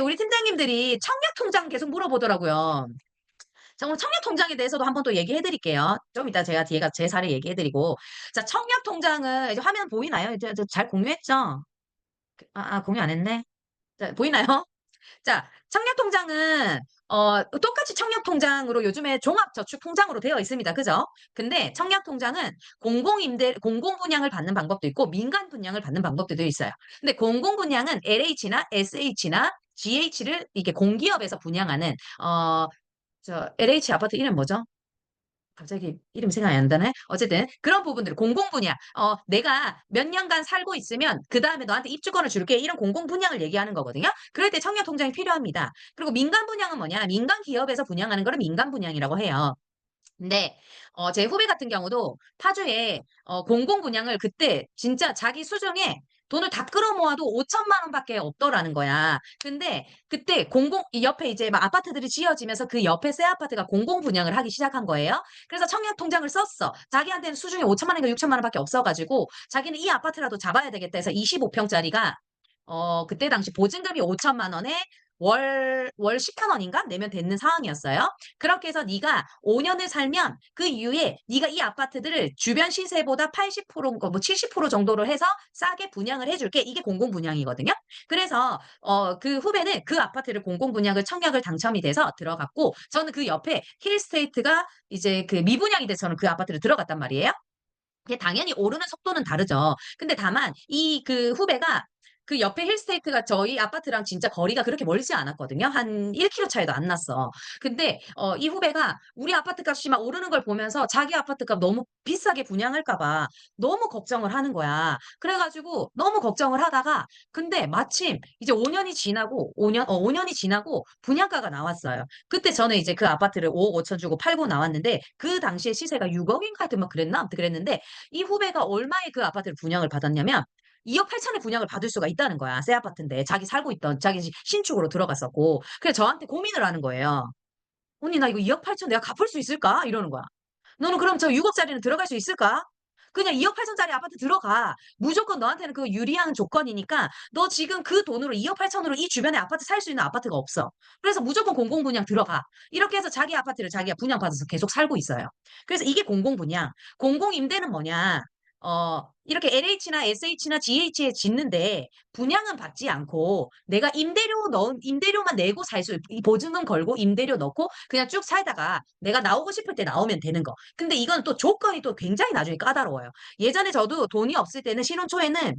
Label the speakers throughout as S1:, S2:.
S1: 우리 팀장님들이 청약 통장 계속 물어보더라고요. 자, 오늘 청약 통장에 대해서도 한번 또 얘기해 드릴게요. 좀 이따 제가 뒤에가 제 사례 얘기해 드리고. 자, 청약 통장은 이제 화면 보이나요? 이제 잘 공유했죠? 공유 안 했네. 자, 보이나요? 자, 청약통장은 똑같이 청약통장으로 요즘에 종합저축통장으로 되어 있습니다. 그죠? 근데 청약통장은 공공분양을 받는 방법도 있고 민간분양을 받는 방법도 되어 있어요. 근데 공공분양은 LH나 SH나 GH를 이게 공기업에서 분양하는 LH 아파트 이름 뭐죠? 갑자기 이름 생각이 안 나네. 어쨌든 그런 부분들 공공 분야. 내가 몇 년간 살고 있으면 그 다음에 너한테 입주권을 줄게. 이런 공공 분양을 얘기하는 거거든요. 그럴 때 청약 통장이 필요합니다. 그리고 민간 분양은 뭐냐? 민간 기업에서 분양하는 거를 민간 분양이라고 해요. 근데 제 후배 같은 경우도 파주에 공공 분양을 그때 진짜 자기 수중에 돈을 다 끌어모아도 5천만 원밖에 없더라는 거야. 근데 그때 이 옆에 이제 막 아파트들이 지어지면서 그 옆에 새 아파트가 공공 분양을 하기 시작한 거예요. 그래서 청약 통장을 썼어. 자기한테는 수중에 5천만 원인가 6천만 원밖에 없어가지고 자기는 이 아파트라도 잡아야 되겠다 해서 25평짜리가 그때 당시 보증금이 5천만 원에 월 10만 원인가 내면 되는 상황이었어요. 그렇게 해서 네가 5년을 살면 그 이후에 네가 이 아파트들을 주변 시세보다 80%, 뭐 70% 정도로 해서 싸게 분양을 해줄게. 이게 공공 분양이거든요. 그래서 그 후배는 그 아파트를 공공 분양을 청약을 당첨이 돼서 들어갔고 저는 그 옆에 힐스테이트가 이제 그 미분양이 돼서 저는 그 아파트를 들어갔단 말이에요. 근데 당연히 오르는 속도는 다르죠. 근데 다만 이 그 후배가 그 옆에 힐스테이트가 저희 아파트랑 진짜 거리가 그렇게 멀지 않았거든요. 한 1km 차이도 안 났어. 근데 이 후배가 우리 아파트 값이 막 오르는 걸 보면서 자기 아파트 값 너무 비싸게 분양할까 봐 너무 걱정을 하는 거야. 그래가지고 너무 걱정을 하다가 근데 마침 이제 5년이 지나고 분양가가 나왔어요. 그때 저는 이제 그 아파트를 5억 5천 주고 팔고 나왔는데 그 당시에 시세가 6억인가 하여튼 막 그랬나? 아무튼 그랬는데 이 후배가 얼마에 그 아파트를 분양을 받았냐면 2억 8천에 분양을 받을 수가 있다는 거야. 새 아파트인데 자기 살고 있던 자기 신축으로 들어갔었고. 그래서 저한테 고민을 하는 거예요. 언니 나 이거 2억 8천 내가 갚을 수 있을까? 이러는 거야. 너는 그럼 저 6억짜리는 들어갈 수 있을까? 그냥 2억 8천짜리 아파트 들어가. 무조건 너한테는 그 유리한 조건이니까 너 지금 그 돈으로 2억 8천으로 이 주변에 아파트 살 수 있는 아파트가 없어. 그래서 무조건 공공분양 들어가. 이렇게 해서 자기 아파트를 자기가 분양받아서 계속 살고 있어요. 그래서 이게 공공분양. 공공임대는 뭐냐? 이렇게 LH나 SH나 GH에 짓는데 분양은 받지 않고 내가 임대료만 내고 이 보증금 걸고 임대료 넣고 그냥 쭉 살다가 내가 나오고 싶을 때 나오면 되는 거. 근데 이건 또 조건이 또 굉장히 나중에 까다로워요. 예전에 저도 돈이 없을 때는 신혼 초에는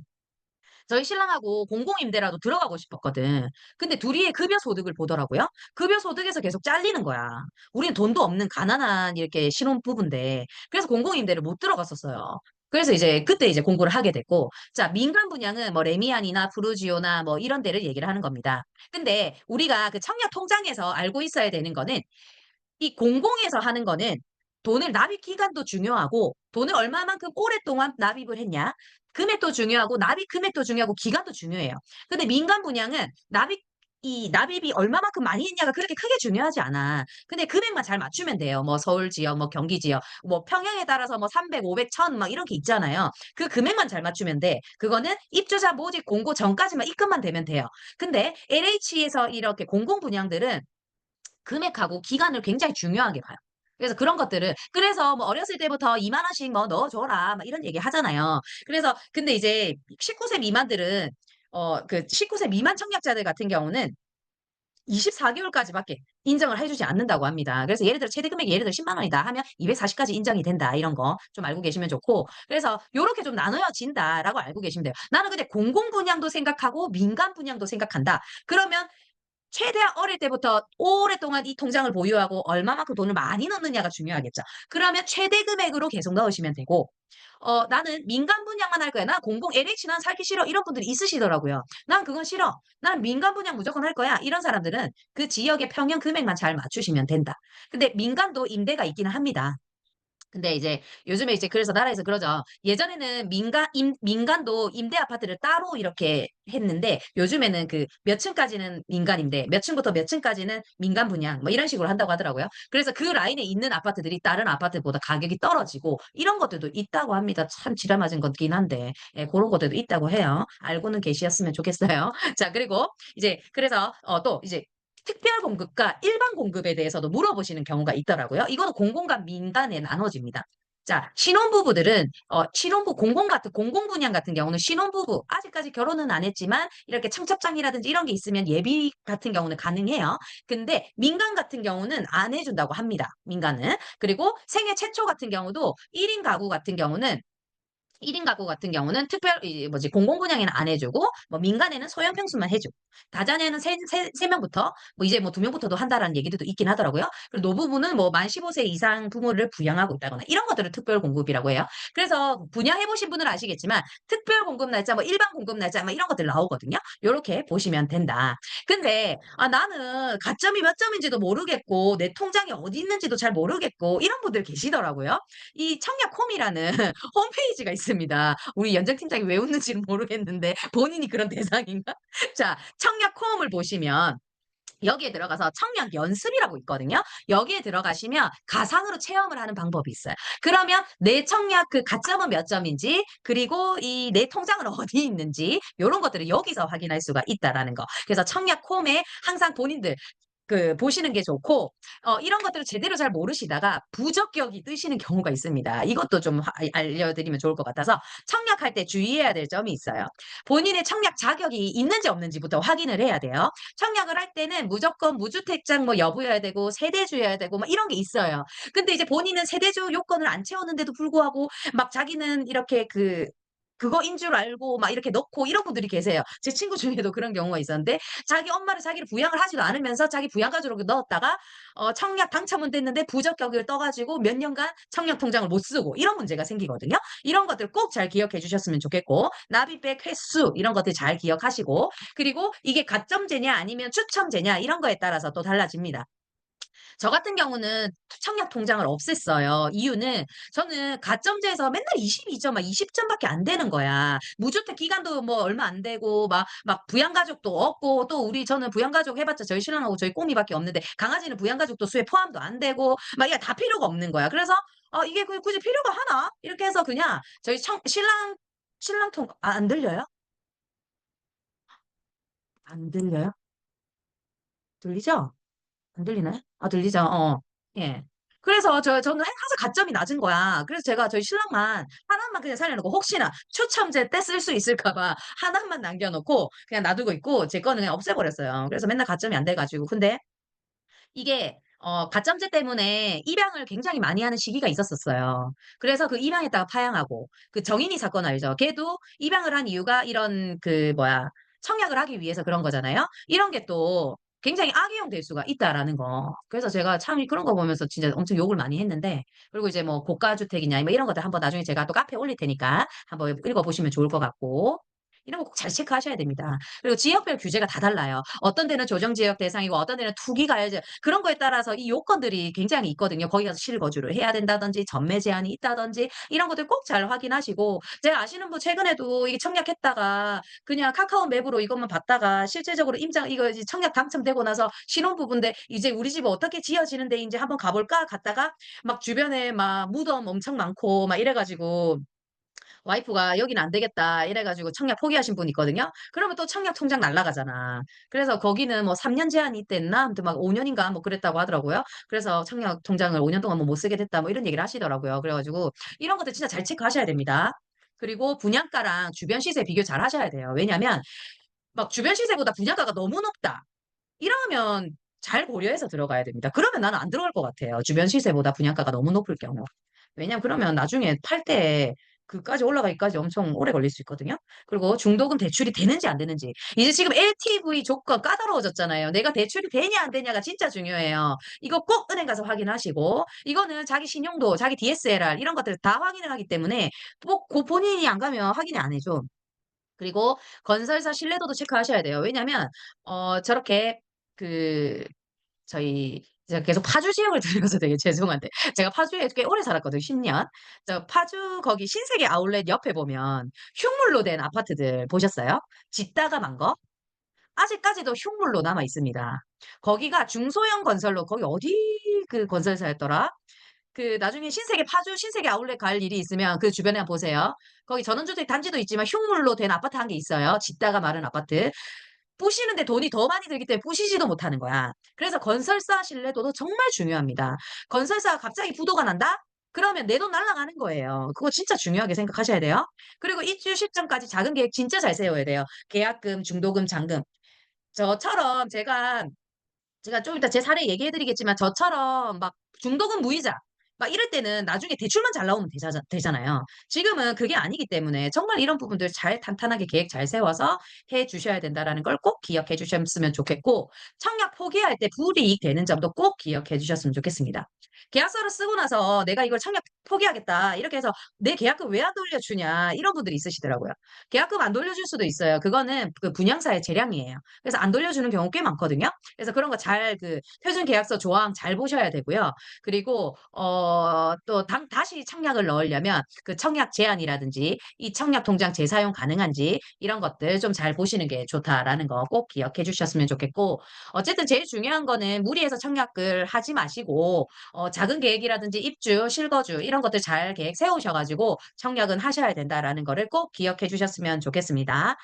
S1: 저희 신랑하고 공공임대라도 들어가고 싶었거든. 근데 둘이의 급여 소득을 보더라고요. 급여 소득에서 계속 잘리는 거야. 우린 돈도 없는 가난한 이렇게 신혼부부인데. 그래서 공공임대를 못 들어갔었어요. 그래서 이제 그때 이제 공부를 하게 됐고, 자, 민간 분양은 뭐 레미안이나 프루지오나 뭐 이런 데를 얘기를 하는 겁니다. 근데 우리가 그 청약 통장에서 알고 있어야 되는 거는 이 공공에서 하는 거는 돈을 납입 기간도 중요하고 돈을 얼마만큼 오랫동안 납입을 했냐 금액도 중요하고 납입 금액도 중요하고 기간도 중요해요. 근데 민간 분양은 납입이 얼마만큼 많이 했냐가 그렇게 크게 중요하지 않아. 근데 금액만 잘 맞추면 돼요. 뭐 서울 지역, 뭐 경기 지역, 뭐 평형에 따라서 뭐 300, 500, 1000 막 이런 게 있잖아요. 그 금액만 잘 맞추면 돼. 그거는 입주자 모집 공고 전까지만 입금만 되면 돼요. 근데 LH에서 이렇게 공공 분양들은 금액하고 기간을 굉장히 중요하게 봐요. 그래서 그런 것들을 그래서 뭐 어렸을 때부터 2만 원씩 뭐 넣어줘라 막 이런 얘기 하잖아요. 그래서 근데 이제 19세 미만들은 19세 미만 청약자들 같은 경우는 24개월까지밖에 인정을 해주지 않는다고 합니다. 그래서 예를 들어 최대 금액이 예를 들어 10만 원이다 하면 240까지 인정이 된다 이런 거 좀 알고 계시면 좋고 그래서 요렇게 좀 나눠진다라고 알고 계시면 돼요. 나는 근데 공공 분양도 생각하고 민간 분양도 생각한다. 그러면 최대한 어릴 때부터 오랫동안 이 통장을 보유하고 얼마만큼 돈을 많이 넣느냐가 중요하겠죠. 그러면 최대 금액으로 계속 넣으시면 되고, 나는 민간 분양만 할 거야. 나 공공 LH 난 살기 싫어. 이런 분들이 있으시더라고요. 난 그건 싫어. 난 민간 분양 무조건 할 거야. 이런 사람들은 그 지역의 평형 금액만 잘 맞추시면 된다. 근데 민간도 임대가 있기는 합니다. 근데 이제 요즘에 이제 그래서 나라에서 그러죠. 예전에는 민간도 임대 아파트를 따로 이렇게 했는데 요즘에는 그 몇 층까지는 민간 임대, 몇 층부터 몇 층까지는 민간 분양 뭐 이런 식으로 한다고 하더라고요. 그래서 그 라인에 있는 아파트들이 다른 아파트보다 가격이 떨어지고 이런 것들도 있다고 합니다. 참 지랄 맞은 거긴 한데 예, 그런 것들도 있다고 해요. 알고는 계시었으면 좋겠어요. 자, 그리고 이제 그래서 또 이제 특별 공급과 일반 공급에 대해서도 물어보시는 경우가 있더라고요. 이거는 공공과 민간에 나눠집니다. 자, 신혼부부들은 신혼부 공공 분양 같은 경우는 신혼부부 아직까지 결혼은 안 했지만 이렇게 청첩장이라든지 이런 게 있으면 예비 같은 경우는 가능해요. 근데 민간 같은 경우는 안 해준다고 합니다. 민간은. 그리고 생애 최초 같은 경우도 1인 가구 같은 경우는 1인 가구 같은 경우는 공공분양에는 안 해주고, 뭐, 민간에는 소형 평수만 해주고, 다자녀는 세 명부터, 뭐, 이제 뭐, 두 명부터도 한다라는 얘기들도 있긴 하더라고요. 그리고 노부부는 뭐, 만 15세 이상 부모를 부양하고 있다거나, 이런 것들을 특별 공급이라고 해요. 그래서 분양해보신 분은 아시겠지만, 특별 공급 날짜, 뭐, 일반 공급 날짜, 뭐, 이런 것들 나오거든요. 요렇게 보시면 된다. 근데, 나는 가점이 몇 점인지도 모르겠고, 내 통장이 어디 있는지도 잘 모르겠고, 이런 분들 계시더라고요. 이 청약홈이라는 홈페이지가 있습니다. 우리 연정팀장이 왜 웃는지는 모르겠는데 본인이 그런 대상인가? 자, 청약 홈을 보시면 여기에 들어가서 청약 연습이라고 있거든요. 여기에 들어가시면 가상으로 체험을 하는 방법이 있어요. 그러면 내 청약 그 가점은 몇 점인지 그리고 이 내 통장은 어디 있는지 이런 것들을 여기서 확인할 수가 있다라는 거. 그래서 청약 홈에 항상 본인들 보시는 게 좋고, 이런 것들을 제대로 잘 모르시다가 부적격이 뜨시는 경우가 있습니다. 이것도 좀 알려드리면 좋을 것 같아서 청약할 때 주의해야 될 점이 있어요. 본인의 청약 자격이 있는지 없는지부터 확인을 해야 돼요. 청약을 할 때는 무조건 무주택자 뭐 여부여야 되고 세대주여야 되고 막 이런 게 있어요. 근데 이제 본인은 세대주 요건을 안 채웠는데도 불구하고 막 자기는 이렇게 그거인 줄 알고 막 이렇게 넣고 이런 분들이 계세요. 제 친구 중에도 그런 경우가 있었는데 자기 엄마를 자기를 부양을 하지도 않으면서 자기 부양가족으로 넣었다가 청약 당첨은 됐는데 부적격을 떠가지고 몇 년간 청약 통장을 못 쓰고 이런 문제가 생기거든요. 이런 것들 꼭 잘 기억해 주셨으면 좋겠고 납입백 횟수 이런 것들 잘 기억하시고 그리고 이게 가점제냐 아니면 추첨제냐 이런 거에 따라서 또 달라집니다. 저 같은 경우는 청약 통장을 없앴어요. 이유는 저는 가점제에서 맨날 22점, 막 20점밖에 안 되는 거야. 무주택 기간도 뭐 얼마 안 되고, 막 부양가족도 없고, 또 저는 부양가족 해봤자 저희 신랑하고 저희 꼬미밖에 없는데, 강아지는 부양가족도 수에 포함도 안 되고, 막 이게 다 필요가 없는 거야. 그래서, 이게 굳이 필요가 하나? 이렇게 해서 그냥 저희 안 들려요? 안 들려요? 들리죠? 안 들리나요? 들리죠? 예. 그래서 저는 항상 가점이 낮은 거야. 그래서 제가 저희 신랑만 하나만 그냥 살려놓고 혹시나 추첨제 때 쓸 수 있을까 봐 하나만 남겨놓고 그냥 놔두고 있고 제 거는 그냥 없애버렸어요. 그래서 맨날 가점이 안 돼가지고. 근데 이게 가점제 때문에 입양을 굉장히 많이 하는 시기가 있었었어요. 그래서 그 입양했다가 파양하고 그 정인이 사건 알죠? 걔도 입양을 한 이유가 이런 청약을 하기 위해서 그런 거잖아요. 이런 게 또 굉장히 악용 될 수가 있다라는 거. 그래서 제가 참 그런 거 보면서 진짜 엄청 욕을 많이 했는데 그리고 이제 뭐 고가주택이냐 뭐 이런 것들 한번 나중에 제가 또 카페에 올릴 테니까 한번 읽어보시면 좋을 것 같고 이런 거 꼭 잘 체크하셔야 됩니다. 그리고 지역별 규제가 다 달라요. 어떤 데는 조정지역 대상이고 어떤 데는 투기가해제 그런 거에 따라서 이 요건들이 굉장히 있거든요. 거기 가서 실거주를 해야 된다든지 전매 제한이 있다든지 이런 것들 꼭 잘 확인하시고 제가 아시는 분 최근에도 이게 청약했다가 그냥 카카오 맵으로 이것만 봤다가 실제적으로 이거 이제 청약 당첨되고 나서 신혼부부인데 이제 우리 집 어떻게 지어지는데 이제 한번 가볼까 갔다가 막 주변에 막 무덤 엄청 많고 막 이래가지고 와이프가 "여기는 안 되겠다." 이래 가지고 청약 포기하신 분이 있거든요. 그러면 또 청약 통장 날아가잖아. 그래서 거기는 뭐 3년 제한이 있댔나? 아무튼 막 5 년인가 뭐 그랬다고 하더라고요. 그래서 청약 통장을 5년 동안 뭐 못 쓰게 됐다 뭐 이런 얘기를 하시더라고요. 그래 가지고 이런 것들 진짜 잘 체크하셔야 됩니다. 그리고 분양가랑 주변 시세 비교 잘 하셔야 돼요. 왜냐면 막 주변 시세보다 분양가가 너무 높다. 이러면 잘 고려해서 들어가야 됩니다. 그러면 나는 안 들어갈 것 같아요. 주변 시세보다 분양가가 너무 높을 경우. 왜냐면 그러면 나중에 팔 때 그까지 올라가기까지 엄청 오래 걸릴 수 있거든요. 그리고 중도금 대출이 되는지 안 되는지. 이제 지금 LTV 조건 까다로워졌잖아요. 내가 대출이 되냐 안 되냐가 진짜 중요해요. 이거 꼭 은행 가서 확인하시고 이거는 자기 신용도, 자기 DSLR 이런 것들 다 확인을 하기 때문에 꼭 본인이 안 가면 확인이 안 해줘. 그리고 건설사 신뢰도도 체크하셔야 돼요. 왜냐면 저렇게 그 저희 제가 계속 파주 지역을 들려서 되게 죄송한데 제가 파주에 꽤 오래 살았거든요, 10 년. 저 파주 거기 신세계 아울렛 옆에 보면 흉물로 된 아파트들 보셨어요? 짓다가 만 거? 아직까지도 흉물로 남아 있습니다. 거기가 중소형 건설로 거기 어디 그 건설사였더라? 그 나중에 신세계 파주 신세계 아울렛 갈 일이 있으면 그 주변에 한번 보세요. 거기 전원주택 단지도 있지만 흉물로 된 아파트 한 개 있어요. 짓다가 마른 아파트. 부시는데 돈이 더 많이 들기 때문에 부시지도 못하는 거야. 그래서 건설사 신뢰도도 정말 중요합니다. 건설사가 갑자기 부도가 난다? 그러면 내 돈 날아가는 거예요. 그거 진짜 중요하게 생각하셔야 돼요. 그리고 입주 실전까지 작은 계획 진짜 잘 세워야 돼요. 계약금, 중도금, 잔금. 저처럼 제가 좀 이따 제 사례 얘기해 드리겠지만 저처럼 막 중도금 무이자 막 이럴 때는 나중에 대출만 잘 나오면 되잖아요. 지금은 그게 아니기 때문에 정말 이런 부분들 잘 탄탄하게 계획 잘 세워서 해 주셔야 된다라는 걸 꼭 기억해 주셨으면 좋겠고 청약 포기할 때 불이익 되는 점도 꼭 기억해 주셨으면 좋겠습니다. 계약서를 쓰고 나서 내가 이걸 청약 포기하겠다 이렇게 해서 내 계약금 왜 안 돌려주냐 이런 분들이 있으시더라고요. 계약금 안 돌려줄 수도 있어요. 그거는 그 분양사의 재량이에요. 그래서 안 돌려주는 경우 꽤 많거든요. 그래서 그런 거 잘 그 표준 계약서 조항 잘 보셔야 되고요. 그리고 또 다시 청약을 넣으려면 그 청약 제한이라든지 이 청약 통장 재사용 가능한지 이런 것들 좀 잘 보시는 게 좋다라는 거 꼭 기억해 주셨으면 좋겠고 어쨌든 제일 중요한 거는 무리해서 청약을 하지 마시고 작은 계획이라든지 입주, 실거주 이런 것들 잘 계획 세우셔 가지고 청약은 하셔야 된다라는 거를 꼭 기억해 주셨으면 좋겠습니다.